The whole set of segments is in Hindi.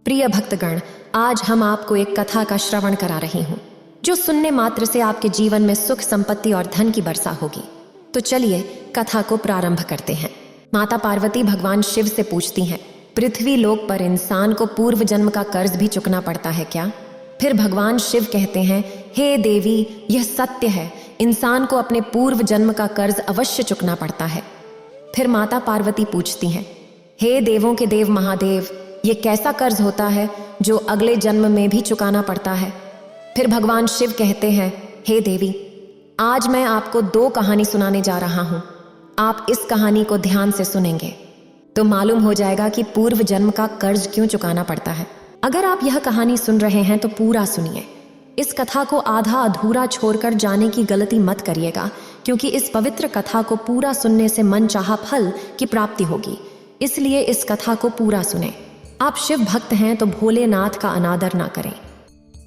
प्रिय भक्तगण, आज हम आपको एक कथा का श्रवण करा रही हूँ जो सुनने मात्र से आपके जीवन में सुख, संपत्ति और धन की वर्षा होगी। तो चलिए कथा को प्रारंभ करते हैं। माता पार्वती भगवान शिव से पूछती हैं, पृथ्वी लोक पर इंसान को पूर्व जन्म का कर्ज भी चुकना पड़ता है क्या? फिर भगवान शिव कहते हैं, हे देवी, यह सत्य है, इंसान को अपने पूर्व जन्म का कर्ज अवश्य चुकना पड़ता है। फिर माता पार्वती पूछती हैं, हे देवों के देव महादेव, ये कैसा कर्ज होता है जो अगले जन्म में भी चुकाना पड़ता है? फिर भगवान शिव कहते हैं, हे देवी, आज मैं आपको 2 कहानी सुनाने जा रहा हूँ। आप इस कहानी को ध्यान से सुनेंगे तो मालूम हो जाएगा कि पूर्व जन्म का कर्ज क्यों चुकाना पड़ता है। अगर आप यह कहानी सुन रहे हैं तो पूरा सुनिए। इस कथा को आधा अधूरा छोड़कर जाने की गलती मत करिएगा, क्योंकि इस पवित्र कथा को पूरा सुनने से मनचाहा फल की प्राप्ति होगी। इसलिए इस कथा को पूरा सुने। आप शिव भक्त हैं तो भोलेनाथ का अनादर ना करें।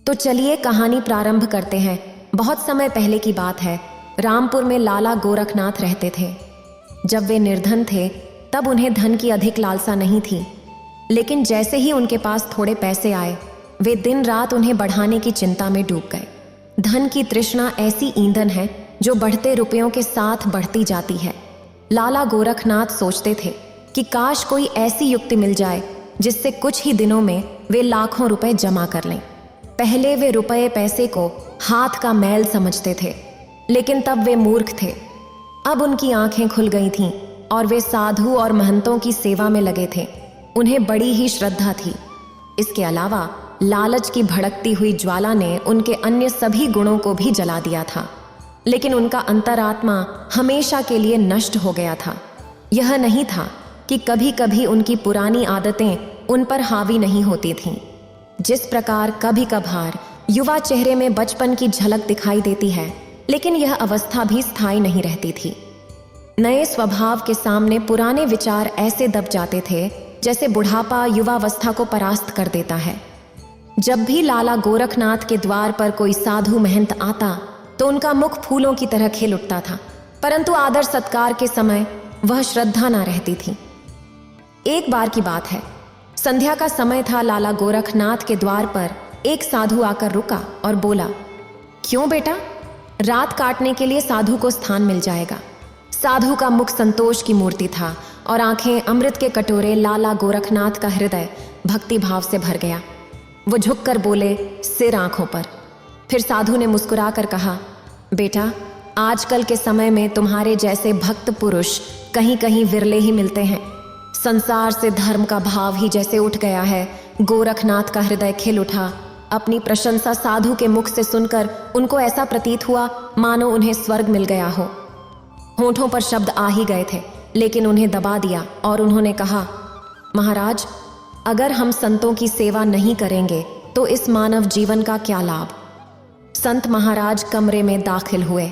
तो चलिए कहानी प्रारंभ करते हैं। बहुत समय पहले की बात है। रामपुर में लाला गोरखनाथ रहते थे। जब वे निर्धन थे तब उन्हें धन की अधिक लालसा नहीं थी, लेकिन जैसे ही उनके पास थोड़े पैसे आए, वे दिन रात उन्हें बढ़ाने की चिंता में डूब गए। धन की तृष्णा ऐसी ईंधन है जो बढ़ते रुपयों के साथ बढ़ती जाती है। लाला गोरखनाथ सोचते थे कि काश कोई ऐसी युक्ति मिल जाए जिससे कुछ ही दिनों में वे लाखों रुपए जमा कर लें। पहले वे रुपए पैसे को हाथ का मैल समझते थे, लेकिन तब वे मूर्ख थे। अब उनकी आंखें खुल गई थीं और वे साधु और महंतों की सेवा में लगे थे। उन्हें बड़ी ही श्रद्धा थी। इसके अलावा लालच की भड़कती हुई ज्वाला ने उनके अन्य सभी गुणों को भी जला दिया था, लेकिन उनका अंतरात्मा हमेशा के लिए नष्ट हो गया था। यह नहीं था कि कभी कभी उनकी पुरानी आदतें उन पर हावी नहीं होती थीं। जिस प्रकार कभी कभार युवा चेहरे में बचपन की झलक दिखाई देती है, लेकिन यह अवस्था भी स्थायी नहीं रहती थी। नए स्वभाव के सामने पुराने विचार ऐसे दब जाते थे जैसे बुढ़ापा युवावस्था को परास्त कर देता है। जब भी लाला गोरखनाथ के द्वार पर कोई साधु महंत आता तो उनका मुख फूलों की तरह खिल उठता था, परंतु आदर सत्कार के समय वह श्रद्धा न रहती थी। एक बार की बात है, संध्या का समय था। लाला गोरखनाथ के द्वार पर एक साधु आकर रुका और बोला, क्यों बेटा, रात काटने के लिए साधु को स्थान मिल जाएगा। साधु का मुख संतोष की मूर्ति था और आंखें अमृत के कटोरे। लाला गोरखनाथ का हृदय भक्ति भाव से भर गया। वो झुककर बोले, सिर आंखों पर। फिर साधु ने मुस्कुराकर कहा, बेटा, आजकल के समय में तुम्हारे जैसे भक्त पुरुष कहीं कहीं विरले ही मिलते हैं। संसार से धर्म का भाव ही जैसे उठ गया है। गोरखनाथ का हृदय खिल उठा। अपनी प्रशंसा साधु के मुख से सुनकर उनको ऐसा प्रतीत हुआ मानो उन्हें स्वर्ग मिल गया हो। होठों पर शब्द आ ही गए थे, लेकिन उन्हें दबा दिया और उन्होंने कहा, महाराज, अगर हम संतों की सेवा नहीं करेंगे तो इस मानव जीवन का क्या लाभ। संत महाराज कमरे में दाखिल हुए।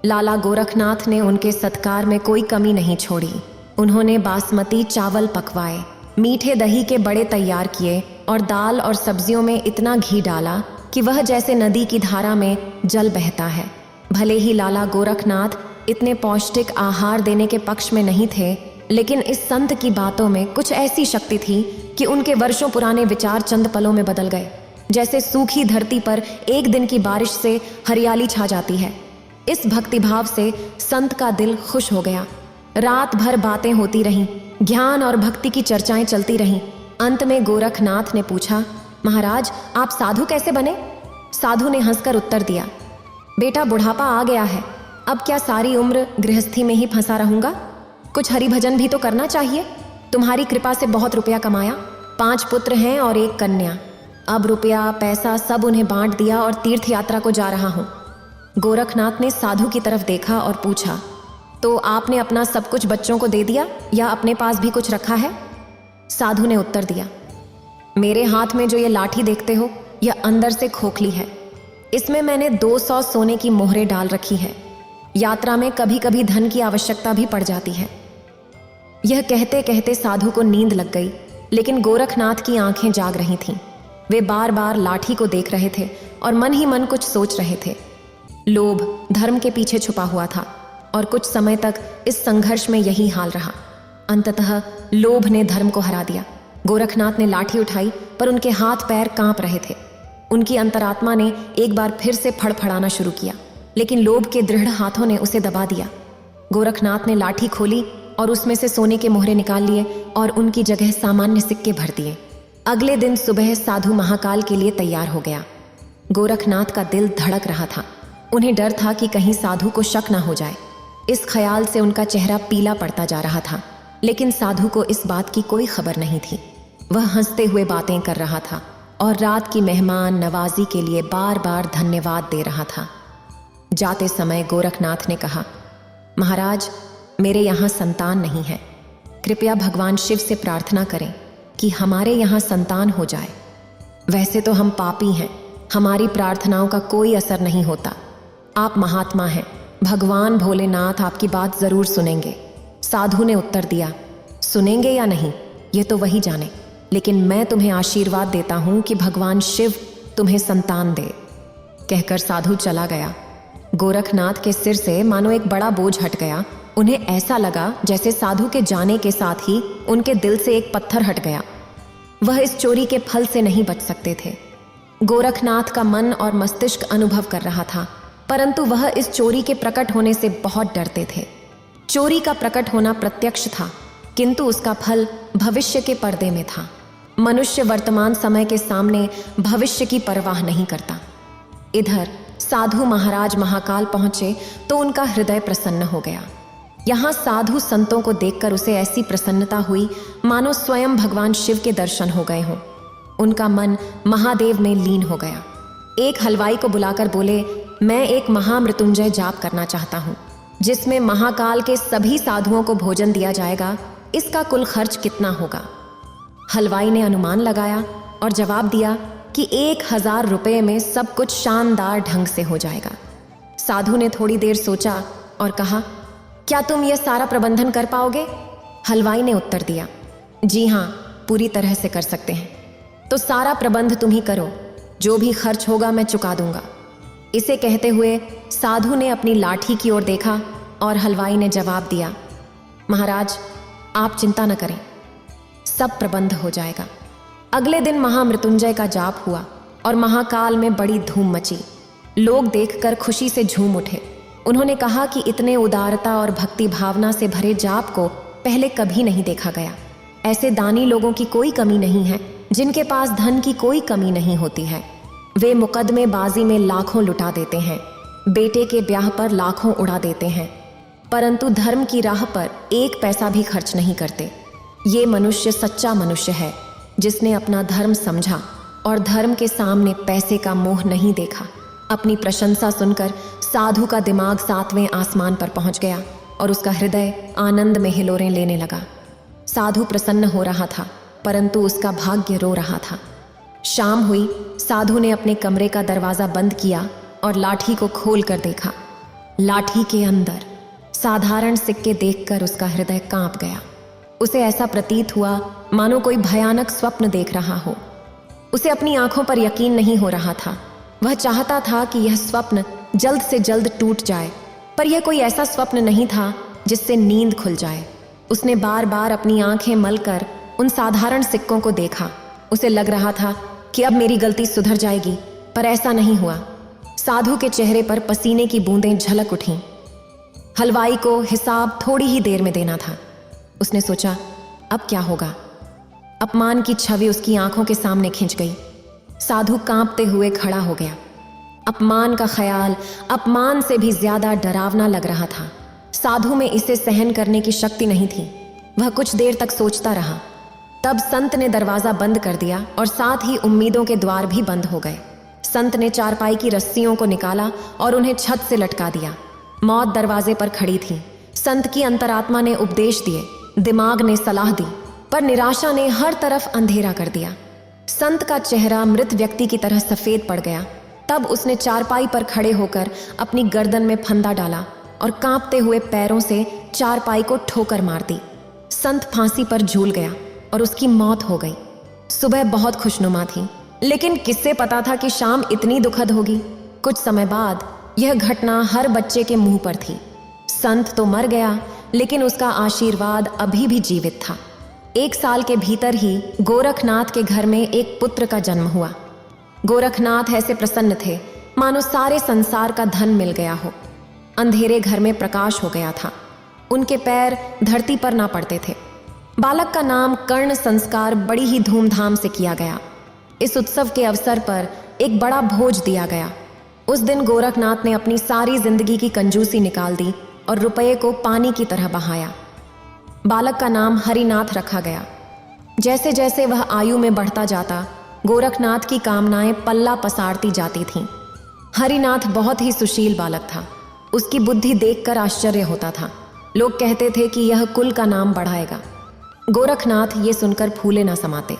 लाला गोरखनाथ ने उनके सत्कार में कोई कमी नहीं छोड़ी। उन्होंने बासमती चावल पकवाए, मीठे दही के बड़े तैयार किए और दाल और सब्जियों में इतना घी डाला कि वह जैसे नदी की धारा में जल बहता है। भले ही लाला गोरखनाथ इतने पौष्टिक आहार देने के पक्ष में नहीं थे, लेकिन इस संत की बातों में कुछ ऐसी शक्ति थी कि उनके वर्षों पुराने विचार चंद पलों में बदल गए। जैसे सूखी धरती पर एक दिन की बारिश से हरियाली छा जाती है। इस भक्तिभाव से संत का दिल खुश हो गया। रात भर बातें होती रहीं, ज्ञान और भक्ति की चर्चाएं चलती रहीं। अंत में गोरखनाथ ने पूछा, महाराज, आप साधु कैसे बने? साधु ने हंसकर उत्तर दिया, बेटा, बुढ़ापा आ गया है, अब क्या सारी उम्र गृहस्थी में ही फंसा रहूंगा? कुछ हरि भजन भी तो करना चाहिए। तुम्हारी कृपा से बहुत रुपया कमाया, 5 पुत्र हैं और 1 कन्या। अब रुपया पैसा सब उन्हें बांट दिया और तीर्थ यात्रा को जा रहा हूँ। गोरखनाथ ने साधु की तरफ देखा और पूछा, तो आपने अपना सब कुछ बच्चों को दे दिया या अपने पास भी कुछ रखा है? साधु ने उत्तर दिया, मेरे हाथ में जो ये लाठी देखते हो, यह अंदर से खोखली है। इसमें मैंने 200 सोने की मोहरें डाल रखी है। यात्रा में कभी कभी धन की आवश्यकता भी पड़ जाती है। यह कहते कहते साधु को नींद लग गई, लेकिन गोरखनाथ की आंखें जाग रही थीं। वे बार बार लाठी को देख रहे थे और मन ही मन कुछ सोच रहे थे। लोभ धर्म के पीछे छुपा हुआ था और कुछ समय तक इस संघर्ष में यही हाल रहा। अंततः लोभ ने धर्म को हरा दिया। गोरखनाथ ने लाठी उठाई पर उनके हाथ पैर कांप रहे थे। उनकी अंतरात्मा ने एक बार फिर से फड़फड़ाना शुरू किया, लेकिन लोभ के दृढ़ हाथों ने उसे दबा दिया। गोरखनाथ ने लाठी खोली और उसमें से सोने के मोहरे निकाल लिए और उनकी जगह सामान्य सिक्के भर दिए। अगले दिन सुबह साधु महाकाल के लिए तैयार हो गया। गोरखनाथ का दिल धड़क रहा था। उन्हें डर था कि कहीं साधु को शक न हो जाए। इस ख्याल से उनका चेहरा पीला पड़ता जा रहा था, लेकिन साधु को इस बात की कोई खबर नहीं थी। वह हंसते हुए बातें कर रहा था और रात की मेहमान नवाजी के लिए बार बार धन्यवाद दे रहा था। जाते समय गोरखनाथ ने कहा, महाराज, मेरे यहाँ संतान नहीं है। कृपया भगवान शिव से प्रार्थना करें कि हमारे यहाँ संतान हो जाए। वैसे तो हम पापी हैं, हमारी प्रार्थनाओं का कोई असर नहीं होता। आप महात्मा हैं, भगवान भोलेनाथ आपकी बात जरूर सुनेंगे। साधु ने उत्तर दिया, सुनेंगे या नहीं ये तो वही जाने, लेकिन मैं तुम्हें आशीर्वाद देता हूं कि भगवान शिव तुम्हें संतान दे। कहकर साधु चला गया। गोरखनाथ के सिर से मानो एक बड़ा बोझ हट गया। उन्हें ऐसा लगा जैसे साधु के जाने के साथ ही उनके दिल से एक पत्थर हट गया। वह इस चोरी के फल से नहीं बच सकते थे। गोरखनाथ का मन और मस्तिष्क अनुभव कर रहा था, परंतु वह इस चोरी के प्रकट होने से बहुत डरते थे। चोरी का प्रकट होना प्रत्यक्ष था, किंतु उसका फल भविष्य के पर्दे में था। मनुष्य वर्तमान समय के सामने भविष्य की परवाह नहीं करता। इधर साधु महाराज महाकाल पहुंचे तो उनका हृदय प्रसन्न हो गया। यहाँ साधु संतों को देखकर उसे ऐसी प्रसन्नता हुई मानो स्वयं भगवान शिव के दर्शन हो गए हों। उनका मन महादेव में लीन हो गया। एक हलवाई को बुलाकर बोले, मैं एक महामृत्युंजय जाप करना चाहता हूँ, जिसमें महाकाल के सभी साधुओं को भोजन दिया जाएगा। इसका कुल खर्च कितना होगा? हलवाई ने अनुमान लगाया और जवाब दिया कि 1000 रुपये में सब कुछ शानदार ढंग से हो जाएगा। साधु ने थोड़ी देर सोचा और कहा, क्या तुम यह सारा प्रबंधन कर पाओगे? हलवाई ने उत्तर दिया, जी हाँ, पूरी तरह से कर सकते हैं। तो सारा प्रबंध तुम ही करो, जो भी खर्च होगा मैं चुका दूंगा। इसे कहते हुए साधु ने अपनी लाठी की ओर देखा और हलवाई ने जवाब दिया, महाराज, आप चिंता न करें, सब प्रबंध हो जाएगा। अगले दिन महामृत्युंजय का जाप हुआ और महाकाल में बड़ी धूम मची। लोग देखकर खुशी से झूम उठे। उन्होंने कहा कि इतने उदारता और भक्ति भावना से भरे जाप को पहले कभी नहीं देखा गया। ऐसे दानी लोगों की कोई कमी नहीं है, जिनके पास धन की कोई कमी नहीं होती है। वे मुकदमेबाजी में लाखों लुटा देते हैं, बेटे के ब्याह पर लाखों उड़ा देते हैं, परंतु धर्म की राह पर 1 पैसा भी खर्च नहीं करते। ये मनुष्य सच्चा मनुष्य है, जिसने अपना धर्म समझा और धर्म के सामने पैसे का मोह नहीं देखा। अपनी प्रशंसा सुनकर साधु का दिमाग 7वें आसमान पर पहुंच गया और उसका हृदय आनंद में हिलोरें लेने लगा। साधु प्रसन्न हो रहा था, परंतु उसका भाग्य रो रहा था। शाम हुई। साधु ने अपने कमरे का दरवाजा बंद किया और लाठी को खोल कर देखा। लाठी के अंदर साधारण सिक्के देखकर उसका हृदय कांप गया। उसे ऐसा प्रतीत हुआ मानो कोई भयानक स्वप्न देख रहा हो। उसे अपनी आंखों पर यकीन नहीं हो रहा था। वह चाहता था कि यह स्वप्न जल्द से जल्द टूट जाए, पर यह कोई ऐसा स्वप्न नहीं था जिससे नींद खुल जाए। उसने बार बार अपनी आंखें मलकर उन साधारण सिक्कों को देखा। उसे लग रहा था कि अब मेरी गलती सुधर जाएगी, पर ऐसा नहीं हुआ। साधु के चेहरे पर पसीने की बूंदें झलक उठीं। हलवाई को हिसाब थोड़ी ही देर में देना था। उसने सोचा, अब क्या होगा? अपमान की छवि उसकी आंखों के सामने खिंच गई। साधु कांपते हुए खड़ा हो गया। अपमान का ख्याल अपमान से भी ज्यादा डरावना लग रहा था। साधु में इसे सहन करने की शक्ति नहीं थी। वह कुछ देर तक सोचता रहा। तब संत ने दरवाजा बंद कर दिया और साथ ही उम्मीदों के द्वार भी बंद हो गए। संत ने चारपाई की रस्सियों को निकाला और उन्हें छत से लटका दिया। मौत दरवाजे पर खड़ी थी। संत की अंतरात्मा ने उपदेश दिए, दिमाग ने सलाह दी, पर निराशा ने हर तरफ अंधेरा कर दिया। संत का चेहरा मृत व्यक्ति की तरह सफेद पड़ गया। तब उसने चारपाई पर खड़े होकर अपनी गर्दन में फंदा डाला और कांपते हुए पैरों से चारपाई को ठोकर मार दी। संत फांसी पर झूल गया और उसकी मौत हो गई। सुबह बहुत खुशनुमा थी, लेकिन किससे पता था कि शाम इतनी दुखद होगी। कुछ समय बाद यह घटना हर बच्चे के मुंह पर थी। संत तो मर गया, लेकिन उसका आशीर्वाद अभी भी जीवित था। 1 साल के भीतर ही गोरखनाथ के घर में एक पुत्र का जन्म हुआ। गोरखनाथ ऐसे प्रसन्न थे मानो सारे संसार का धन मिल गया हो। अंधेरे घर में प्रकाश हो गया था। उनके पैर धरती पर ना पड़ते थे। बालक का नाम कर्ण संस्कार बड़ी ही धूमधाम से किया गया। इस उत्सव के अवसर पर एक बड़ा भोज दिया गया। उस दिन गोरखनाथ ने अपनी सारी जिंदगी की कंजूसी निकाल दी और रुपये को पानी की तरह बहाया। बालक का नाम हरिनाथ रखा गया। जैसे जैसे वह आयु में बढ़ता जाता, गोरखनाथ की कामनाएं पल्ला पसारती जाती थीं। हरिनाथ बहुत ही सुशील बालक था। उसकी बुद्धि देखकर आश्चर्य होता था। लोग कहते थे कि यह कुल का नाम बढ़ाएगा। गोरखनाथ ये सुनकर फूले न समाते।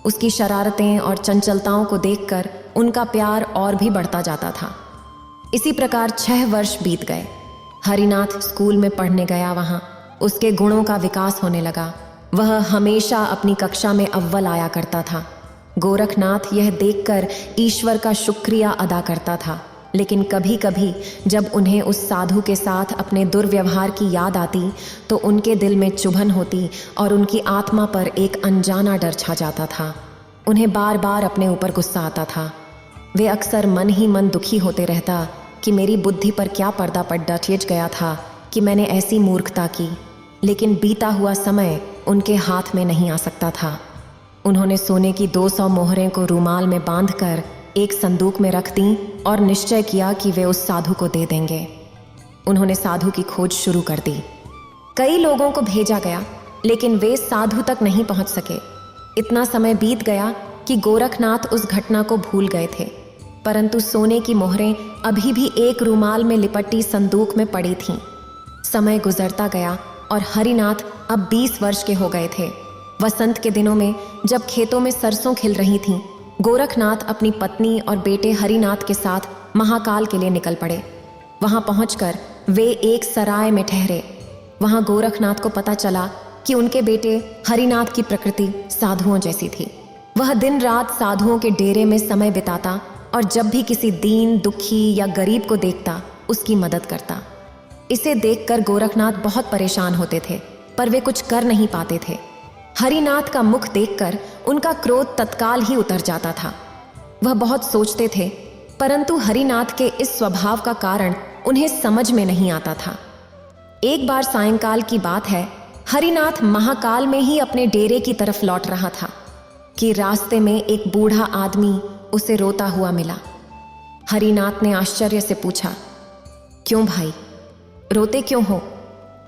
उसकी शरारतें और चंचलताओं को देखकर उनका प्यार और भी बढ़ता जाता था। इसी प्रकार 6 वर्ष बीत गए। हरिनाथ स्कूल में पढ़ने गया। वहाँ उसके गुणों का विकास होने लगा। वह हमेशा अपनी कक्षा में अव्वल आया करता था। गोरखनाथ यह देखकर ईश्वर का शुक्रिया अदा करता था, लेकिन कभी कभी जब उन्हें उस साधु के साथ अपने दुर्व्यवहार की याद आती तो उनके दिल में चुभन होती और उनकी आत्मा पर एक अनजाना डर छा जाता था। उन्हें बार बार अपने ऊपर गुस्सा आता था। वे अक्सर मन ही मन दुखी होते रहता कि मेरी बुद्धि पर क्या पर्दा पड़ टिच गया था कि मैंने ऐसी मूर्खता की। लेकिन बीता हुआ समय उनके हाथ में नहीं आ सकता था। उन्होंने सोने की 200 मोहरें को रूमाल में बांधकर एक संदूक में रख दी और निश्चय किया कि वे उस साधु को दे देंगे। उन्होंने साधु की खोज शुरू कर दी। कई लोगों को भेजा गया, लेकिन वे साधु तक नहीं पहुंच सके। इतना समय बीत गया कि गोरखनाथ उस घटना को भूल गए थे, परंतु सोने की मोहरें अभी भी एक रूमाल में लिपटी संदूक में पड़ी थीं। समय गुजरता गया और हरिनाथ अब 20 वर्ष के हो गए थे। वसंत के दिनों में जब खेतों में सरसों खिल रही थीं, गोरखनाथ अपनी पत्नी और बेटे हरिनाथ के साथ महाकाल के लिए निकल पड़े। वहां पहुंचकर वे एक सराय में ठहरे। वहां गोरखनाथ को पता चला कि उनके बेटे हरिनाथ की प्रकृति साधुओं जैसी थी। वह दिन रात साधुओं के डेरे में समय बिताता और जब भी किसी दीन, दुखी या गरीब को देखता उसकी मदद करता। इसे देखकर गोरखनाथ बहुत परेशान होते थे, पर वे कुछ कर नहीं पाते थे। हरिनाथ का मुख देखकर उनका क्रोध तत्काल ही उतर जाता था। वह बहुत सोचते थे, परंतु हरिनाथ के इस स्वभाव का कारण उन्हें समझ में नहीं आता था। एक बार सायंकाल की बात है, हरिनाथ महाकाल में ही अपने डेरे की तरफ लौट रहा था कि रास्ते में एक बूढ़ा आदमी उसे रोता हुआ मिला। हरिनाथ ने आश्चर्य से पूछा, क्यों भाई, रोते क्यों हो?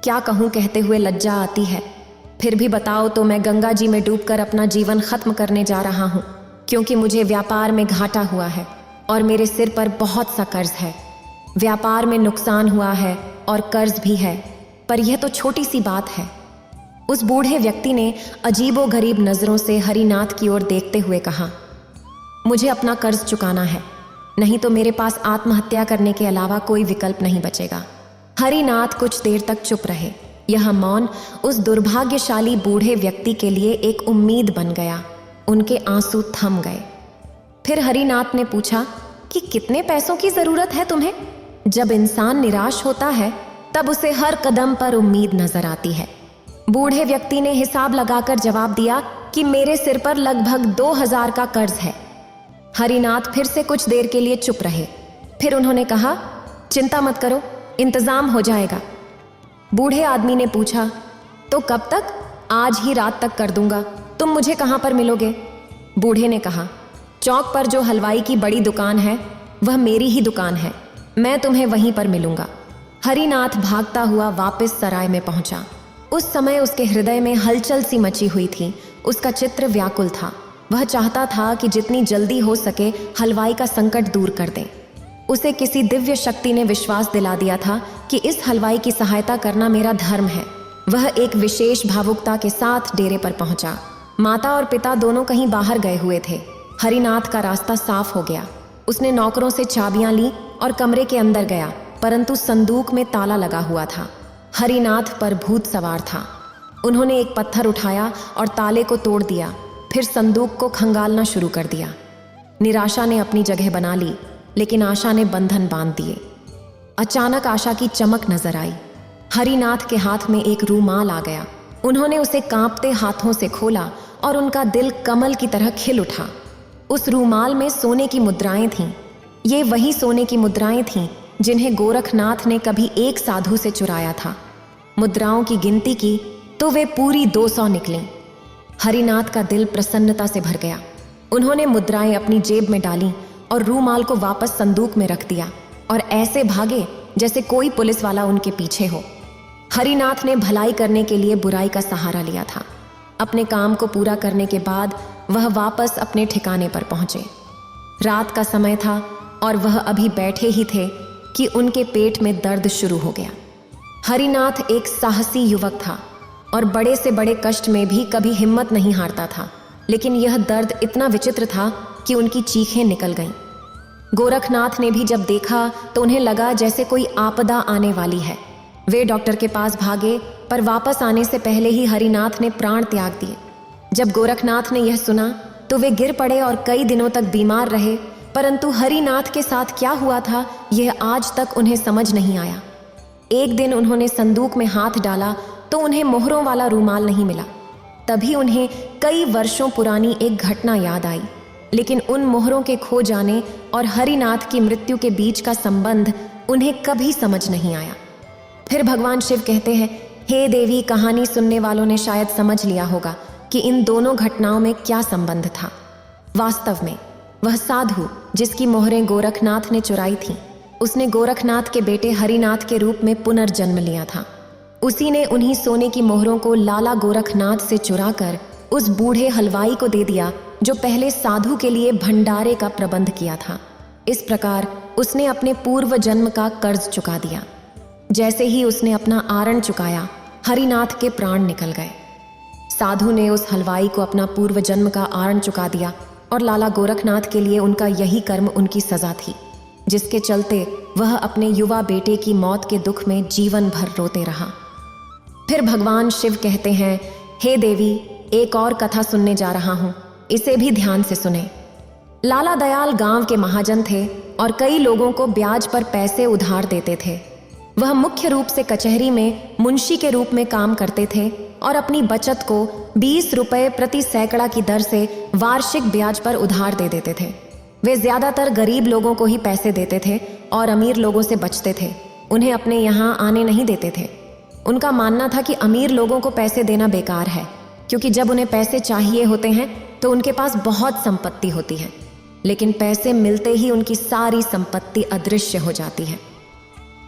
क्या कहूं कहते हुए लज्जा आती है। फिर भी बताओ तो मैं गंगा जी में डूबकर अपना जीवन खत्म करने जा रहा हूं, क्योंकि मुझे व्यापार में घाटा हुआ है और मेरे सिर पर बहुत सा कर्ज है। व्यापार में नुकसान हुआ है और कर्ज भी है, पर यह तो छोटी सी बात है। उस बूढ़े व्यक्ति ने अजीबोगरीब नजरों से हरिनाथ की ओर देखते हुए कहा, मुझे अपना कर्ज चुकाना है, नहीं तो मेरे पास आत्महत्या करने के अलावा कोई विकल्प नहीं बचेगा। हरिनाथ कुछ देर तक चुप रहे। यह मौन उस दुर्भाग्यशाली बूढ़े व्यक्ति के लिए एक उम्मीद बन गया। उनके आंसू थम गए। फिर हरिनाथ ने पूछा कि कितने पैसों की जरूरत है तुम्हें? जब इंसान निराश होता है तब उसे हर कदम पर उम्मीद नजर आती है। बूढ़े व्यक्ति ने हिसाब लगाकर जवाब दिया कि मेरे सिर पर लगभग 2000 का कर्ज है। हरिनाथ फिर से कुछ देर के लिए चुप रहे। फिर उन्होंने कहा, चिंता मत करो, इंतजाम हो जाएगा। बूढ़े आदमी ने पूछा, तो कब तक? आज ही रात तक कर दूंगा। तुम मुझे कहाँ पर मिलोगे? बूढ़े ने कहा, चौक पर जो हलवाई की बड़ी दुकान है वह मेरी ही दुकान है, मैं तुम्हें वहीं पर मिलूंगा। हरिनाथ भागता हुआ वापस सराय में पहुंचा। उस समय उसके हृदय में हलचल सी मची हुई थी। उसका चित्र व्याकुल था। वह चाहता था कि जितनी जल्दी हो सके हलवाई का संकट दूर कर दें। उसे किसी दिव्य शक्ति ने विश्वास दिला दिया था कि इस हलवाई की सहायता करना मेरा धर्म है। वह एक विशेष भावुकता के साथ डेरे पर पहुंचा। माता और पिता दोनों कहीं बाहर गए हुए थे। हरिनाथ का रास्ता साफ हो गया। उसने नौकरों से चाबियां ली और कमरे के अंदर गया, परंतु संदूक में ताला लगा हुआ था। हरिनाथ पर भूत सवार था। उन्होंने एक पत्थर उठाया और ताले को तोड़ दिया, फिर संदूक को खंगालना शुरू कर दिया। निराशा ने अपनी जगह बना ली, लेकिन आशा ने बंधन बांध दिए। अचानक आशा की चमक नजर आई। हरिनाथ के हाथ में एक रूमाल आ गया। उन्होंने उसे कांपते हाथों से खोला और उनका दिल कमल की तरह खिल उठा। उस रूमाल में सोने की मुद्राएं थीं। ये वही सोने की मुद्राएं थीं जिन्हें गोरखनाथ ने कभी एक साधु से चुराया था। मुद्राओं की गिनती की तो वे पूरी 200 निकलीं। हरिनाथ का दिल प्रसन्नता से भर गया। उन्होंने मुद्राएं अपनी जेब में डालीं और रूमाल को वापस संदूक में रख दिया और ऐसे भागे जैसे कोई पुलिस वाला उनके पीछे हो। हरिनाथ ने भलाई करने के लिए बुराई का सहारा लिया था। अपने काम को पूरा करने के बाद वह वापस अपने ठिकाने पर पहुंचे। रात का समय था और वह अभी बैठे ही थे कि उनके पेट में दर्द शुरू हो गया। हरिनाथ एक साहसी युवक था और बड़े से बड़े कष्ट में भी कभी हिम्मत नहीं हारता था, लेकिन यह दर्द इतना विचित्र था कि उनकी चीखें निकल गईं। गोरखनाथ ने भी जब देखा तो उन्हें लगा जैसे कोई आपदा आने वाली है। वे डॉक्टर के पास भागे, पर वापस आने से पहले ही हरिनाथ ने प्राण त्याग दिए। जब गोरखनाथ ने यह सुना तो वे गिर पड़े और कई दिनों तक बीमार रहे, परंतु हरिनाथ के साथ क्या हुआ था यह आज तक उन्हें समझ नहीं आया। एक दिन उन्होंने संदूक में हाथ डाला तो उन्हें मोहरों वाला रूमाल नहीं मिला। तभी उन्हें कई वर्षों पुरानी एक घटना याद आई, लेकिन उन मोहरों के खो जाने और हरिनाथ की मृत्यु के बीच का संबंध उन्हें कभी समझ नहीं आया। फिर भगवान शिव कहते हैं, हे देवी, कहानी सुनने वालों ने शायद समझ लिया होगा कि इन दोनों घटनाओं में क्या संबंध था। वास्तव में वह साधु जिसकी मोहरें गोरखनाथ ने चुराई थीं, उसने गोरखनाथ के बेटे हरिनाथ के रूप में पुनर्जन्म लिया था। उसी ने उन्हीं सोने की मोहरों को लाला गोरखनाथ से चुराकर उस बूढ़े हलवाई को दे दिया जो पहले साधु के लिए भंडारे का प्रबंध किया था। इस प्रकार उसने अपने पूर्व जन्म का कर्ज चुका दिया। जैसे ही उसने अपना आरण चुकाया, हरिनाथ के प्राण निकल गए। साधु ने उस हलवाई को अपना पूर्व जन्म का आरण चुका दिया और लाला गोरखनाथ के लिए उनका यही कर्म उनकी सजा थी, जिसके चलते वह अपने युवा बेटे की मौत के दुख में जीवन भर रोते रहा। फिर भगवान शिव कहते हैं, हे देवी, एक और कथा सुनने जा रहा हूं, इसे भी ध्यान से सुने। लाला दयाल गांव के महाजन थे और कई लोगों को ब्याज पर पैसे उधार देते थे। वह मुख्य रूप से कचहरी में मुंशी के रूप में काम करते थे और अपनी बचत को 20 रुपए प्रति सैकड़ा की दर से वार्षिक ब्याज पर उधार दे देते थे। वे ज्यादातर गरीब लोगों को ही पैसे देते थे और अमीर लोगों से बचते थे, उन्हें अपने यहाँ आने नहीं देते थे। उनका मानना था कि अमीर लोगों को पैसे देना बेकार है, क्योंकि जब उन्हें पैसे चाहिए होते हैं तो उनके पास बहुत संपत्ति होती है, लेकिन पैसे मिलते ही उनकी सारी संपत्ति अदृश्य हो जाती है।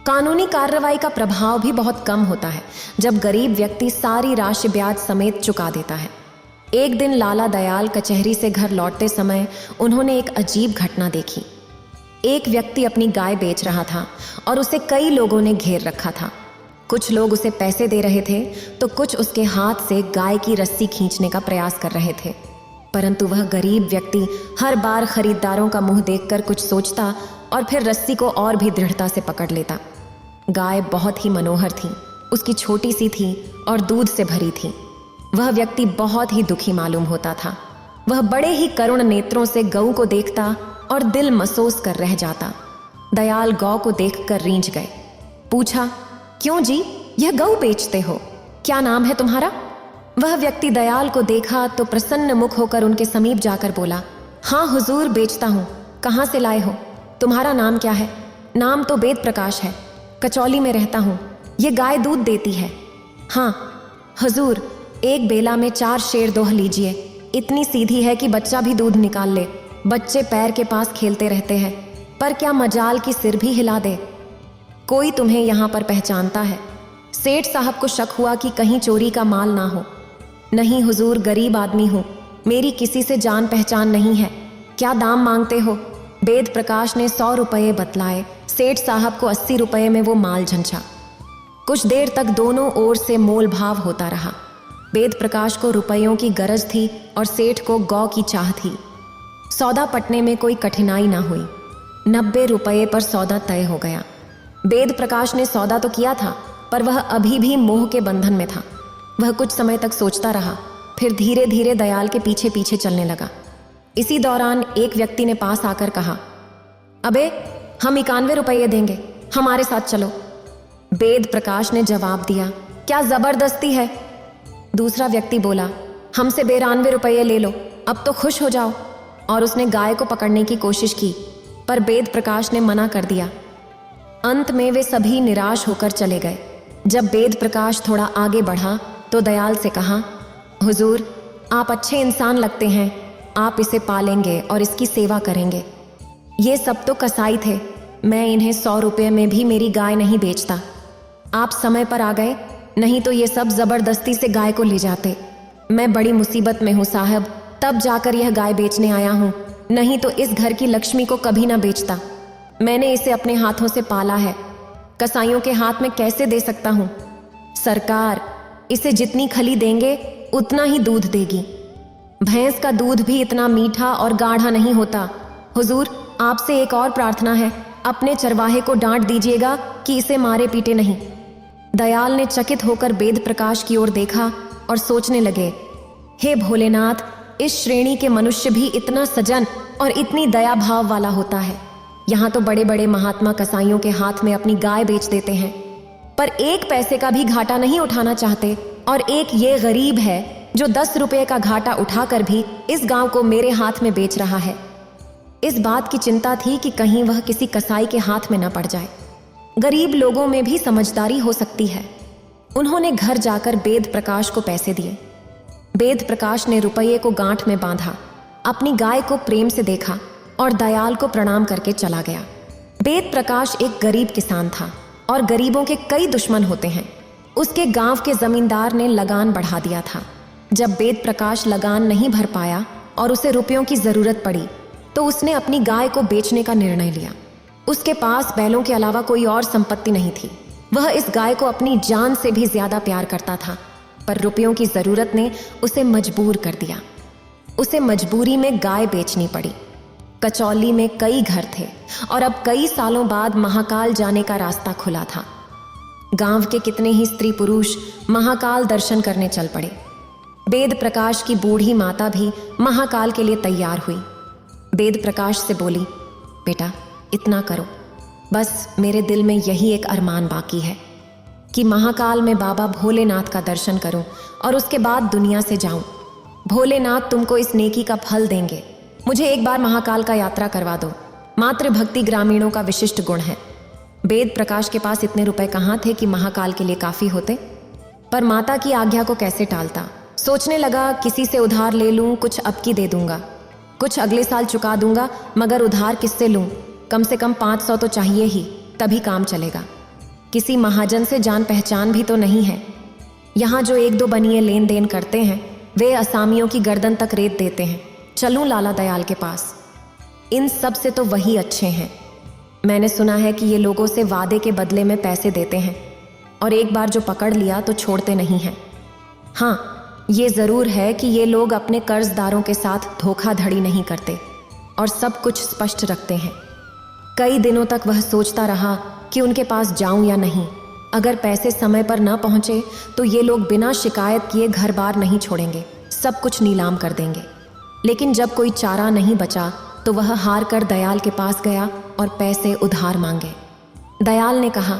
कानूनी कार्रवाई का प्रभाव भी बहुत कम होता है जब गरीब व्यक्ति सारी राशि ब्याज समेत चुका देता है। एक दिन लाला दयाल कचहरी से घर लौटते समय उन्होंने एक अजीब घटना देखी। एक व्यक्ति अपनी गाय बेच रहा था और उसे कई लोगों ने घेर रखा था। कुछ लोग उसे पैसे दे रहे थे तो कुछ उसके हाथ से गाय की रस्सी खींचने का प्रयास कर रहे थे, परंतु वह गरीब व्यक्ति हर बार खरीदारों का मुंह देखकर कुछ सोचता और फिर रस्सी को और भी दृढ़ता से पकड़ लेता। गाय बहुत ही मनोहर थी, उसकी छोटी सी थी और दूध से भरी थी। वह व्यक्ति बहुत ही दुखी मालूम होता था। वह बड़े ही करुण नेत्रों से गऊ को देखता और दिल महसूस कर रह जाता। दयाल गौ को देखकर रींझ गए। पूछा, क्यों जी, यह गऊ बेचते हो? क्या नाम है तुम्हारा? वह व्यक्ति दयाल को देखा तो प्रसन्न मुख होकर उनके समीप जाकर बोला, हाँ हुजूर, बेचता हूँ। कहाँ से लाए हो? तुम्हारा नाम क्या है? नाम तो वेद प्रकाश है, कचौली में रहता हूँ। ये गाय दूध देती है। हाँ हुजूर, एक बेला में 4 शेर दोह लीजिए। इतनी सीधी है कि बच्चा भी दूध निकाल ले। बच्चे पैर के पास खेलते रहते हैं, पर क्या मजाल की सिर भी हिला दे। कोई तुम्हें यहाँ पर पहचानता है? सेठ साहब को शक हुआ कि कहीं चोरी का माल ना हो। नहीं हुजूर, गरीब आदमी हूँ, मेरी किसी से जान पहचान नहीं है। क्या दाम मांगते हो? वेद प्रकाश ने 100 रुपये बतलाए। सेठ साहब को 80 रुपये में वो माल झंझा। कुछ देर तक दोनों ओर से मोल भाव होता रहा। वेद प्रकाश को रुपयों की गरज थी और सेठ को गौ की चाह थी। सौदा पटने में कोई कठिनाई ना हुई। 90 रुपये पर सौदा तय हो गया। वेद प्रकाश ने सौदा तो किया था, पर वह अभी भी मोह के बंधन में था। वह कुछ समय तक सोचता रहा, फिर धीरे धीरे दयाल के पीछे पीछे चलने लगा। इसी दौरान एक व्यक्ति ने पास आकर कहा, अबे, हम 91 रुपये देंगे, हमारे साथ चलो। वेद प्रकाश ने जवाब दिया, क्या जबरदस्ती है? दूसरा व्यक्ति बोला, हमसे 92 रुपये ले लो, अब तो खुश हो जाओ। और उसने गाय को पकड़ने की कोशिश की, पर वेद प्रकाश ने मना कर दिया। अंत में वे सभी निराश होकर चले गए। जब वेद प्रकाश थोड़ा आगे बढ़ा तो दयाल से कहा, हुजूर, आप अच्छे इंसान लगते हैं, आप इसे पालेंगे और इसकी सेवा करेंगे। ये सब तो कसाई थे, मैं इन्हें 100 रुपये में भी मेरी गाय नहीं बेचता। आप समय पर आ गए, नहीं तो ये सब जबरदस्ती से गाय को ले जाते। मैं बड़ी मुसीबत में हूँ साहब, तब जाकर यह गाय बेचने आया हूँ, नहीं तो इस घर की लक्ष्मी को कभी ना बेचता। मैंने इसे अपने हाथों से पाला है, कसाईयों के हाथ में कैसे दे सकता हूँ। सरकार, इसे जितनी खली देंगे उतना ही दूध देगी। भैंस का दूध भी इतना मीठा और गाढ़ा नहीं होता। हुजूर, आपसे एक और प्रार्थना है, अपने चरवाहे को डांट दीजिएगा कि इसे मारे पीटे नहीं। दयाल ने चकित होकर वेद प्रकाश की ओर देखा और सोचने लगे, हे भोलेनाथ, इस श्रेणी के मनुष्य भी इतना सजन और इतनी दया भाव वाला होता है। यहाँ तो बड़े बड़े महात्मा कसाईयों के हाथ में अपनी गाय बेच देते हैं, पर 1 पैसे का भी घाटा नहीं उठाना चाहते। और एक ये गरीब है जो 10 रुपये का घाटा उठाकर भी इस गांव को मेरे हाथ में बेच रहा है। इस बात की चिंता थी कि कहीं वह किसी कसाई के हाथ में न पड़ जाए। गरीब लोगों में भी समझदारी हो सकती है। उन्होंने घर जाकर वेद प्रकाश को पैसे दिए। वेद प्रकाश ने रुपये को गांठ में बांधा, अपनी गाय को प्रेम से देखा और दयाल को प्रणाम करके चला गया। वेद प्रकाश एक गरीब किसान था और गरीबों के कई दुश्मन होते हैं। उसके गांव के जमींदार ने लगान बढ़ा दिया था। जब वेद प्रकाश लगान नहीं भर पाया और उसे रुपयों की जरूरत पड़ी तो उसने अपनी गाय को बेचने का निर्णय लिया। उसके पास बैलों के अलावा कोई और संपत्ति नहीं थी। वह इस गाय को अपनी जान से भी ज्यादा प्यार करता था, पर रुपयों की जरूरत ने उसे मजबूर कर दिया। उसे मजबूरी में गाय बेचनी पड़ी। कचौली में कई घर थे और अब कई सालों बाद महाकाल जाने का रास्ता खुला था। गांव के कितने ही स्त्री पुरुष महाकाल दर्शन करने चल पड़े। वेद प्रकाश की बूढ़ी माता भी महाकाल के लिए तैयार हुई। वेद प्रकाश से बोली, बेटा, इतना करो, बस मेरे दिल में यही एक अरमान बाकी है कि महाकाल में बाबा भोलेनाथ का दर्शन करूं और उसके बाद दुनिया से जाऊं। भोलेनाथ तुमको इस नेकी का फल देंगे। मुझे एक बार महाकाल का यात्रा करवा दो। मातृभक्ति ग्रामीणों का विशिष्ट गुण है। वेद प्रकाश के पास इतने रुपए कहाँ थे कि महाकाल के लिए काफी होते, पर माता की आज्ञा को कैसे टालता। सोचने लगा, किसी से उधार ले लूं, कुछ अब की दे दूंगा, कुछ अगले साल चुका दूंगा, मगर उधार किससे लूं? कम से कम 500 तो चाहिए ही, तभी काम चलेगा। किसी महाजन से जान पहचान भी तो नहीं है। यहाँ जो 1-2 बनिए लेन देन करते हैं वे असामियों की गर्दन तक रेत देते हैं। चलूं लाला दयाल के पास, इन सब से तो वही अच्छे हैं। मैंने सुना है कि ये लोगों से वादे के बदले में पैसे देते हैं और एक बार जो पकड़ लिया तो छोड़ते नहीं हैं। हाँ, ये जरूर है कि ये लोग अपने कर्जदारों के साथ धोखाधड़ी नहीं करते और सब कुछ स्पष्ट रखते हैं। कई दिनों तक वह सोचता रहा कि उनके पास जाऊं या नहीं। अगर पैसे समय पर न पहुंचे तो ये लोग बिना शिकायत किए घर बार नहीं छोड़ेंगे, सब कुछ नीलाम कर देंगे। लेकिन जब कोई चारा नहीं बचा तो वह हार कर दयाल के पास गया और पैसे उधार मांगे। दयाल ने कहा,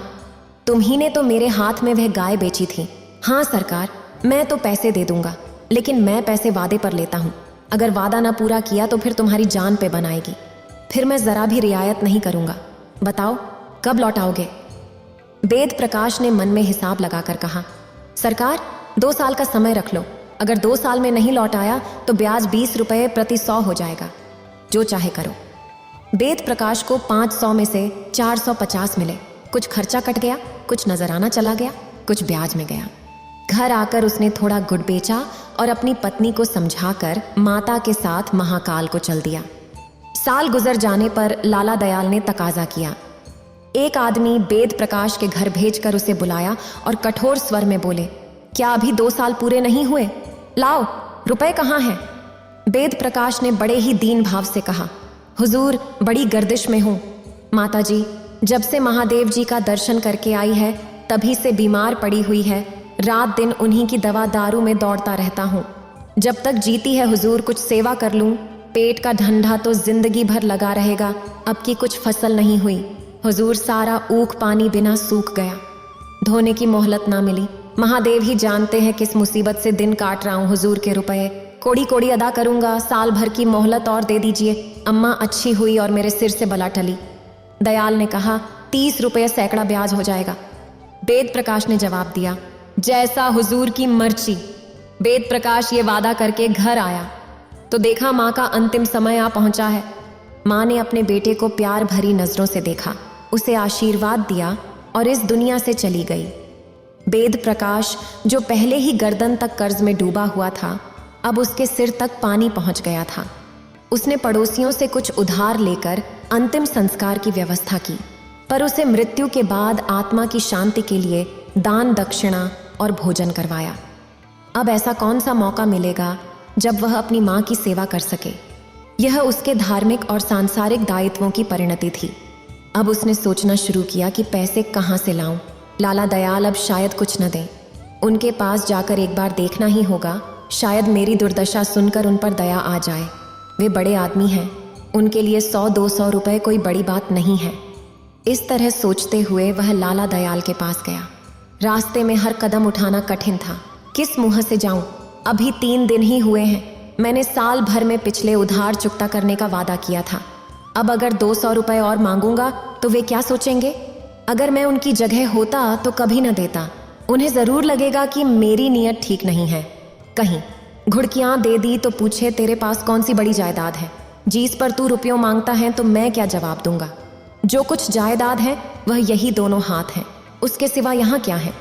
तुम्ही ने तो मेरे हाथ में वह गाय बेची थी। हाँ सरकार, मैं तो पैसे दे दूंगा, लेकिन मैं पैसे वादे पर लेता हूँ। अगर वादा ना पूरा किया तो फिर तुम्हारी जान पे बनाएगी। फिर मैं जरा भी रियायत नहीं करूंगा। बताओ कब लौटाओगे? वेद प्रकाश ने मन में हिसाब लगाकर कहा, सरकार 2 साल का समय रख लो। अगर 2 साल में नहीं लौटाया तो ब्याज 20 रुपये प्रति 100 हो जाएगा। जो चाहे करो। वेद प्रकाश को 500 में से 450 मिले। कुछ खर्चा कट गया, कुछ नजराना चला गया, कुछ ब्याज में गया। घर आकर उसने थोड़ा गुड़ बेचा और अपनी पत्नी को समझाकर माता के साथ महाकाल को चल दिया। साल गुजर जाने पर लाला दयाल ने तकाजा किया। एक आदमी वेद प्रकाश के घर भेजकर उसे बुलाया और कठोर स्वर में बोले, क्या अभी 2 साल पूरे नहीं हुए? लाओ, रुपए कहाँ हैं? वेद प्रकाश ने बड़े ही दीन भाव से कहा, हुजूर बड़ी गर्दिश में हूँ। माताजी जब से महादेव जी का दर्शन करके आई है तभी से बीमार पड़ी हुई है। रात दिन उन्हीं की दवा दारू में दौड़ता रहता हूँ। जब तक जीती है हुजूर कुछ सेवा कर लूँ। पेट का ढंढा तो जिंदगी भर लगा रहेगा। अब की कुछ फसल नहीं हुई हुजूर, सारा ऊख पानी बिना सूख गया। धोने की मोहलत ना मिली। महादेव ही जानते हैं किस मुसीबत से दिन काट रहा हूँ हुजूर के रुपए। कोड़ी कोड़ी अदा करूंगा, साल भर की मोहलत और दे दीजिए। अम्मा अच्छी हुई और मेरे सिर से बला टली। दयाल ने कहा 30 रुपये सैकड़ा ब्याज हो जाएगा। वेद प्रकाश ने जवाब दिया, जैसा हुजूर की मर्जी। वेद प्रकाश ये वादा करके घर आया तो देखा माँ का अंतिम समय आ पहुंचा है। माँ ने अपने बेटे को प्यार भरी नजरों से देखा, उसे आशीर्वाद दिया और इस दुनिया से चली गई। वेद प्रकाश जो पहले ही गर्दन तक कर्ज में डूबा हुआ था, अब उसके सिर तक पानी पहुंच गया था। उसने पड़ोसियों से कुछ उधार लेकर अंतिम संस्कार की व्यवस्था की, पर उसे मृत्यु के बाद आत्मा की शांति के लिए दान दक्षिणा और भोजन करवाया। अब ऐसा कौन सा मौका मिलेगा जब वह अपनी माँ की सेवा कर सके। यह उसके धार्मिक और सांसारिक दायित्वों की परिणति थी। अब उसने सोचना शुरू किया कि पैसे कहाँ से लाऊं। लाला दयाल अब शायद कुछ न दें। उनके पास जाकर एक बार देखना ही होगा, शायद मेरी दुर्दशा सुनकर उन पर दया आ जाए। वे बड़े आदमी हैं, उनके लिए 100-200 रुपए कोई बड़ी बात नहीं है। इस तरह सोचते हुए वह लाला दयाल के पास गया। रास्ते में हर कदम उठाना कठिन था। किस मुंह से जाऊं? अभी 3 दिन ही हुए हैं। मैंने साल भर में पिछले उधार चुकता करने का वादा किया था। अब अगर 200 रुपए और मांगूंगा तो वे क्या सोचेंगे? अगर मैं उनकी जगह होता तो कभी न देता। उन्हें जरूर लगेगा कि मेरी नीयत ठीक नहीं है। कहीं घुड़कियां दे दी तो पूछे तेरे पास कौन सी बड़ी जायदाद है, जिस पर तू रुपयों मांगता है, तो मैं क्या जवाब दूंगा? जो कुछ जायदाद है वह यही दोनों हाथ हैं, उसके सिवा यहाँ क्या है?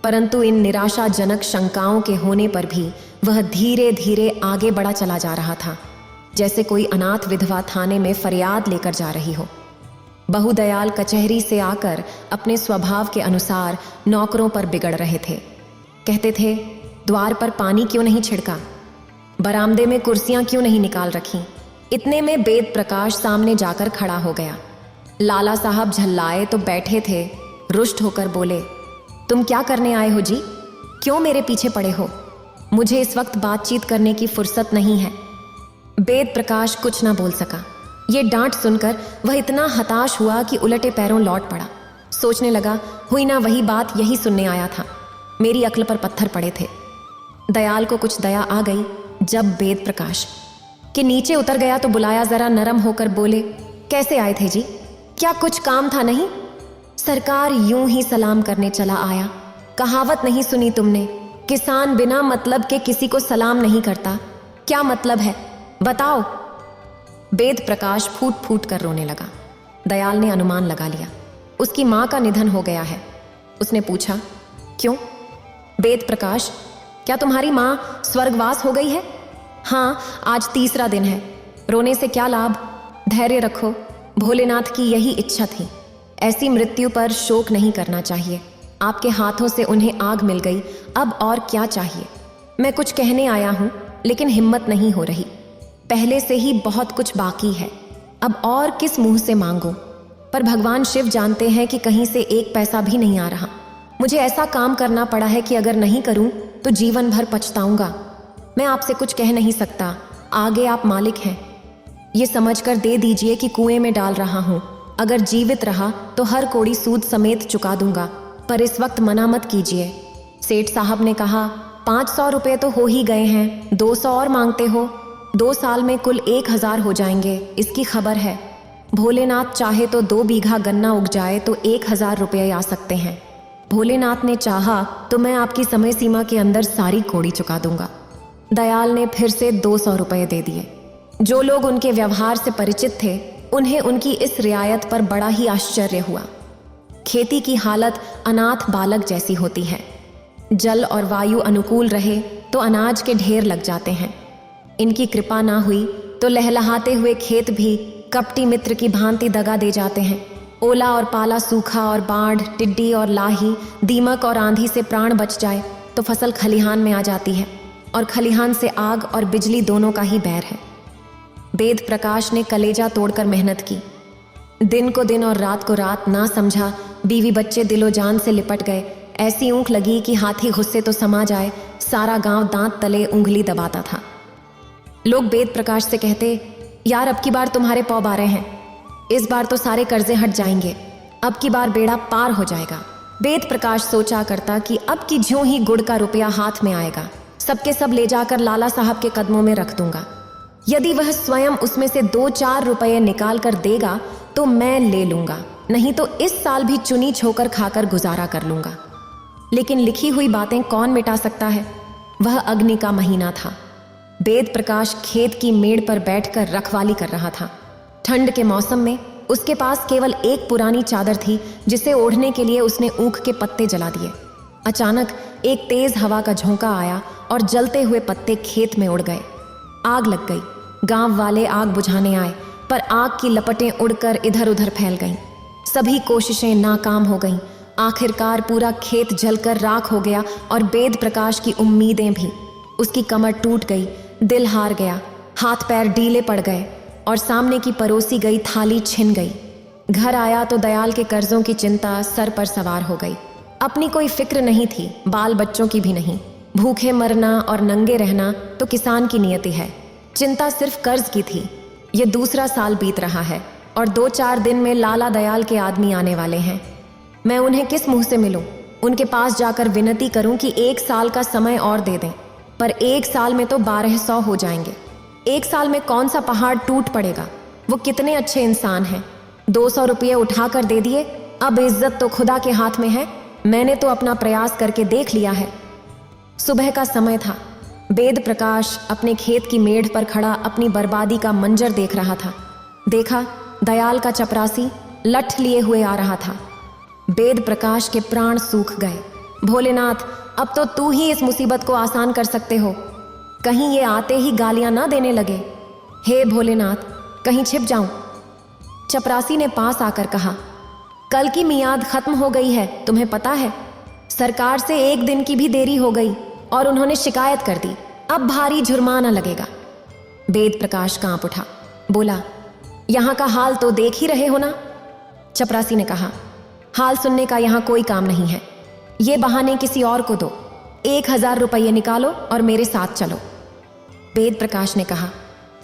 परंतु इन निराशाजनक शंकाओं के होने पर भी वह धीरे धीरे आगे बढ़ा चला जा रहा था, जैसे कोई अनाथ विधवा थाने में फरियाद लेकर जा रही हो। बहू दयाल कचहरी से आकर अपने स्वभाव के अनुसार नौकरों पर बिगड़ रहे थे। कहते थे, द्वार पर पानी क्यों नहीं छिड़का, बरामदे में कुर्सियां क्यों नहीं निकाल रखी। इतने में वेद प्रकाश सामने जाकर खड़ा हो गया। लाला साहब झल्लाए तो बैठे थे, रुष्ट होकर बोले, तुम क्या करने आए हो जी? क्यों मेरे पीछे पड़े हो? मुझे इस वक्त बातचीत करने की फुर्सत नहीं है। वेद प्रकाश कुछ ना बोल सका। ये डांट सुनकर वह इतना हताश हुआ कि उलटे पैरों लौट पड़ा। सोचने लगा, हुई ना वही बात, यही सुनने आया था। मेरी अक्ल पर पत्थर पड़े थे। दयाल को कुछ दया आ गई जब वेद प्रकाश के नीचे उतर गया तो बुलाया। जरा नरम होकर बोले, कैसे आए थे जी? क्या कुछ काम था? नहीं सरकार, यूं ही सलाम करने चला आया। कहावत नहीं सुनी तुमने, किसान बिना मतलब के किसी को सलाम नहीं करता? क्या मतलब है बताओ? वेद प्रकाश फूट फूट कर रोने लगा। दयाल ने अनुमान लगा लिया, उसकी मां का निधन हो गया है। उसने पूछा, क्यों? वेद प्रकाश, क्या तुम्हारी मां स्वर्गवास हो गई है? हाँ, आज 3रा दिन है। रोने से क्या लाभ? धैर्य रखो, भोलेनाथ की यही इच्छा थी। ऐसी मृत्यु पर शोक नहीं करना चाहिए। आपके हाथों से उन्हें आग मिल गई, अब और क्या चाहिए? मैं कुछ कहने आया हूं, लेकिन हिम्मत नहीं हो रही। पहले से ही बहुत कुछ बाकी है, अब और किस मुंह से मांगूं? पर भगवान शिव जानते हैं कि कहीं से 1 पैसा भी नहीं आ रहा। मुझे ऐसा काम करना पड़ा है कि अगर नहीं करूं तो जीवन भर पछताऊंगा। मैं आपसे कुछ कह नहीं सकता, आगे आप मालिक हैं। ये समझकर दे दीजिए कि कुएं में डाल रहा हूं। अगर जीवित रहा तो हर कौड़ी सूद समेत चुका दूंगा, पर इस वक्त मना मत कीजिए। सेठ साहब ने कहा, 500 रुपये तो हो ही गए हैं, 200 और मांगते हो? 2 साल में कुल 1000 हो जाएंगे, इसकी खबर है। भोलेनाथ चाहे तो 2 बीघा गन्ना उग जाए तो 1000 रुपये आ सकते हैं। भोलेनाथ ने चाहा तो मैं आपकी समय सीमा के अंदर सारी कौड़ी चुका दूंगा। दयाल ने फिर से 200 रुपये दे दिए। जो लोग उनके व्यवहार से परिचित थे, उन्हें उनकी इस रियायत पर बड़ा ही आश्चर्य हुआ। खेती की हालत अनाथ बालक जैसी होती है। जल और वायु अनुकूल रहे तो अनाज के ढेर लग जाते हैं। इनकी कृपा ना हुई तो लहलहाते हुए खेत भी कपटी मित्र की भांति दगा दे जाते हैं। ओला और पाला, सूखा और बाढ़, टिड्डी और लाही, दीमक और आंधी से प्राण बच जाए तो फसल खलिहान में आ जाती है, और खलिहान से आग और बिजली दोनों का ही बैर है। वेद प्रकाश ने कलेजा तोड़कर मेहनत की। दिन को दिन और रात को रात ना समझा। बीवी बच्चे दिलो जान से लिपट गए। ऐसी ऊँख लगी कि हाथी गुस्से तो समा जाए। सारा गांव दांत तले उंगली दबाता था। लोग वेद प्रकाश से कहते, यार अब की बार तुम्हारे पौ बारे हैं, इस बार तो सारे कर्जे हट जाएंगे, अब की बार बेड़ा पार हो जाएगा। वेद प्रकाश सोचा करता कि अब की ज्यों ही गुड़ का रुपया हाथ में आएगा, सबके सब ले जाकर लाला साहब के कदमों में रख दूंगा। यदि वह स्वयं उसमें से 2-4 रुपये निकाल कर देगा तो मैं ले लूंगा, नहीं तो इस साल भी चुनी छोकर खाकर गुजारा कर लूंगा। लेकिन लिखी हुई बातें कौन मिटा सकता है। वह अग्नि का महीना था। वेद प्रकाश खेत की मेड़ पर बैठकर रखवाली कर रहा था। ठंड के मौसम में उसके पास केवल एक पुरानी चादर थी, जिसे ओढ़ने के लिए उसने ऊख के पत्ते जला दिए। अचानक एक तेज हवा का झोंका आया और जलते हुए पत्ते खेत में उड़ गए। आग लग गई। गांव वाले आग बुझाने आए, पर आग की लपटें उड़कर इधर उधर फैल गईं। सभी कोशिशें नाकाम हो गईं। आखिरकार पूरा खेत जलकर राख हो गया और वेद प्रकाश की उम्मीदें भी। उसकी कमर टूट गई, दिल हार गया, हाथ पैर ढीले पड़ गए और सामने की परोसी गई थाली छिन गई। घर आया तो दयाल के कर्जों की चिंता सर पर सवार हो गई। अपनी कोई फिक्र नहीं थी, बाल बच्चों की भी नहीं। भूखे मरना और नंगे रहना तो किसान की नियति है। चिंता सिर्फ कर्ज की थी। ये दूसरा साल बीत रहा है और 2-4 दिन में लाला दयाल के आदमी आने वाले हैं। मैं उन्हें किस मुंह से मिलूं? उनके पास जाकर विनती करूं कि 1 साल का समय और दे दें, पर 1 साल में तो 1200 हो जाएंगे। 1 साल में कौन सा पहाड़ टूट पड़ेगा? वो कितने अच्छे इंसान हैं। 200 रुपये उठा कर दे दिए। अब इज्जत तो खुदा के हाथ में है। मैंने तो अपना प्रयास करके देख लिया है। सुबह का समय था। वेद प्रकाश अपने खेत की मेढ़ पर खड़ा अपनी बर्बादी का मंजर देख रहा था। देखा, दयाल का चपरासी लठ लिए हुए आ रहा था। वेद प्रकाश के प्राण सूख गए। भोलेनाथ, अब तो तू ही इस मुसीबत को आसान कर सकते हो। कहीं ये आते ही गालियां ना देने लगे। हे भोलेनाथ, कहीं छिप जाऊं। चपरासी ने पास आकर कहा, कल की मियाद खत्म हो गई है, तुम्हें पता है। सरकार से 1 दिन की भी देरी हो गई और उन्होंने शिकायत कर दी। अब भारी जुर्माना लगेगा। वेद प्रकाश कांप उठा, बोला, यहां का हाल तो देख ही रहे हो ना। चपरासी ने कहा, हाल सुनने का यहां कोई काम नहीं है। ये बहाने किसी और को दो। 1000 रुपये निकालो और मेरे साथ चलो। वेद प्रकाश ने कहा,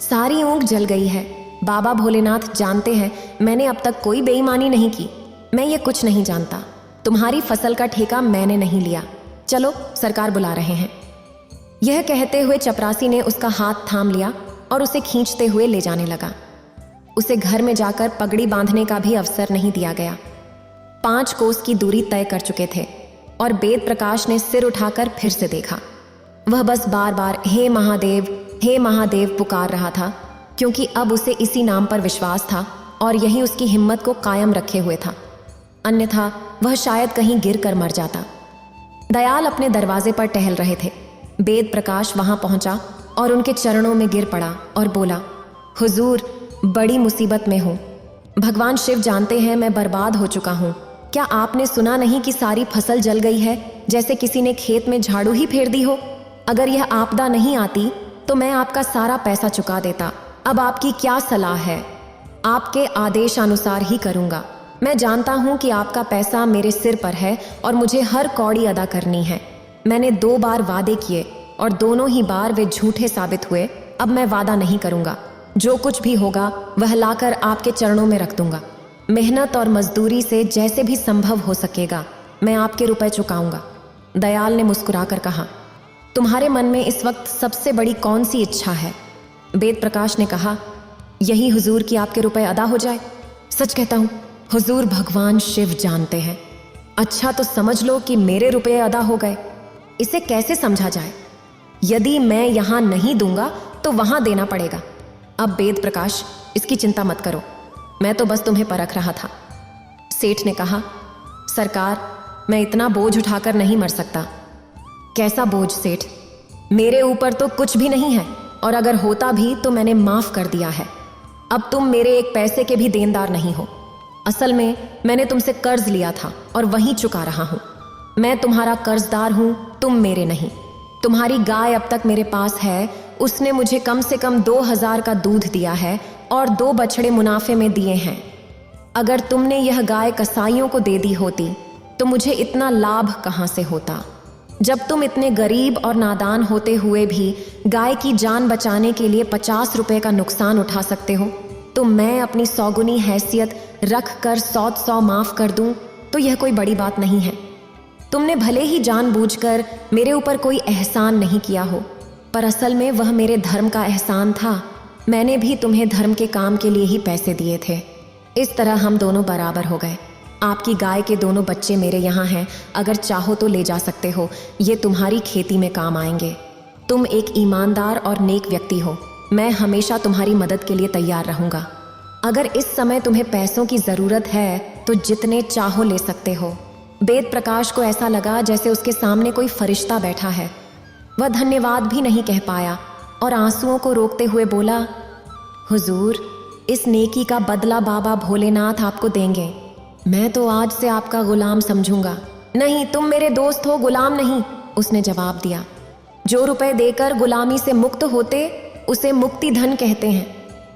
सारी ऊँग जल गई है। बाबा भोलेनाथ जानते हैं मैंने अब तक कोई बेईमानी नहीं की। मैं ये कुछ नहीं जानता। तुम्हारी फसल का ठेका मैंने नहीं लिया। चलो, सरकार बुला रहे हैं। यह कहते हुए चपरासी ने उसका हाथ थाम लिया और उसे खींचते हुए ले जाने लगा। उसे घर में जाकर पगड़ी बांधने का भी अवसर नहीं दिया गया। 5 कोस की दूरी तय कर चुके थे और वेद प्रकाश ने सिर उठाकर फिर से देखा। वह बस बार बार हे महादेव पुकार रहा था, क्योंकि अब उसे इसी नाम पर विश्वास था और यही उसकी हिम्मत को कायम रखे हुए था। अन्यथा वह शायद कहीं गिर कर मर जाता। दयाल अपने दरवाजे पर टहल रहे थे। वेद प्रकाश वहां पहुंचा और उनके चरणों में गिर पड़ा और बोला, हुजूर, बड़ी मुसीबत में हूं। भगवान शिव जानते हैं मैं बर्बाद हो चुका हूं। क्या आपने सुना नहीं कि सारी फसल जल गई है, जैसे किसी ने खेत में झाड़ू ही फेर दी हो। अगर यह आपदा नहीं आती तो मैं आपका सारा पैसा चुका देता। अब आपकी क्या सलाह है? आपके आदेशानुसार ही करूंगा। मैं जानता हूं कि आपका पैसा मेरे सिर पर है और मुझे हर कौड़ी अदा करनी है। मैंने 2 बार वादे किए और दोनों ही बार वे झूठे साबित हुए। अब मैं वादा नहीं करूंगा। जो कुछ भी होगा वह लाकर आपके चरणों में रख दूंगा। मेहनत और मजदूरी से जैसे भी संभव हो सकेगा मैं आपके रुपए चुकाऊंगा। दयाल ने मुस्कुराकर कहा, तुम्हारे मन में इस वक्त सबसे बड़ी कौन सी इच्छा है? वेद प्रकाश ने कहा, यही हुजूर कि आपके रुपए अदा हो जाए। सच कहता हूं, हुजूर भगवान शिव जानते हैं। अच्छा तो समझ लो कि मेरे रुपए अदा हो गए। इसे कैसे समझा जाए? यदि मैं यहां नहीं दूंगा तो वहां देना पड़ेगा। अब वेद प्रकाश, इसकी चिंता मत करो, मैं तो बस तुम्हें परख रहा था। सेठ ने कहा, सरकार, मैं इतना बोझ उठाकर नहीं मर सकता। कैसा बोझ सेठ? मेरे ऊपर तो कुछ भी नहीं है और अगर होता भी तो मैंने माफ कर दिया है। अब तुम मेरे 1 पैसे के भी देनदार नहीं हो। असल में मैंने तुमसे कर्ज लिया था और वही चुका रहा हूं। मैं तुम्हारा कर्जदार हूं, तुम मेरे नहीं। तुम्हारी गाय अब तक मेरे पास है। उसने मुझे कम से कम 2000 का दूध दिया है और 2 बछड़े मुनाफे में दिए हैं। अगर तुमने यह गाय कसाईयों को दे दी होती तो मुझे इतना लाभ कहां से होता। जब तुम इतने गरीब और नादान होते हुए भी गाय की जान बचाने के लिए 50 रुपए का नुकसान उठा सकते हो, तो मैं अपनी 100 गुनी हैसियत रख कर 100 माफ कर दूं। तो यह कोई बड़ी बात नहीं है। तुमने भले ही जानबूझकर मेरे ऊपर कोई एहसान नहीं किया हो, पर असल में वह मेरे धर्म का एहसान था। मैंने भी तुम्हें धर्म के काम के लिए ही पैसे दिए थे। इस तरह हम दोनों बराबर हो गए। आपकी गाय के दोनों बच्चे मेरे यहाँ हैं, अगर चाहो तो ले जा सकते हो, ये तुम्हारी खेती में काम आएंगे। तुम एक ईमानदार और नेक व्यक्ति हो, मैं हमेशा तुम्हारी मदद के लिए तैयार रहूँगा। अगर इस समय तुम्हें पैसों की ज़रूरत है तो जितने चाहो ले सकते हो। वेद प्रकाश को ऐसा लगा जैसे उसके सामने कोई फरिश्ता बैठा है। वह धन्यवाद भी नहीं कह पाया और आंसुओं को रोकते हुए बोला, हुजूर, इस नेकी का बदला बाबा भोलेनाथ आपको देंगे। मैं तो आज से आपका गुलाम समझूंगा। नहीं, तुम मेरे दोस्त हो, गुलाम नहीं, उसने जवाब दिया। जो रुपए देकर गुलामी से मुक्त होते उसे मुक्ति धन कहते हैं।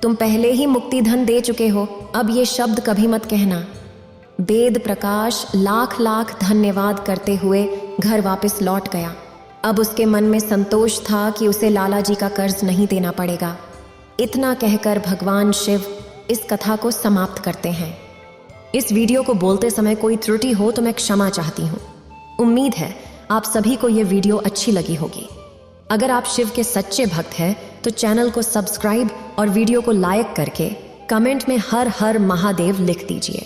तुम पहले ही मुक्ति धन दे चुके हो, अब ये शब्द कभी मत कहना। वेद प्रकाश लाख लाख धन्यवाद करते हुए घर वापस लौट गया। अब उसके मन में संतोष था कि उसे लाला जी का कर्ज नहीं देना पड़ेगा। इतना कहकर भगवान शिव इस कथा को समाप्त करते हैं। इस वीडियो को बोलते समय कोई त्रुटि हो तो मैं क्षमा चाहती हूँ। उम्मीद है आप सभी को ये वीडियो अच्छी लगी होगी। अगर आप शिव के सच्चे भक्त हैं तो चैनल को सब्सक्राइब और वीडियो को लाइक करके कमेंट में हर हर महादेव लिख दीजिए।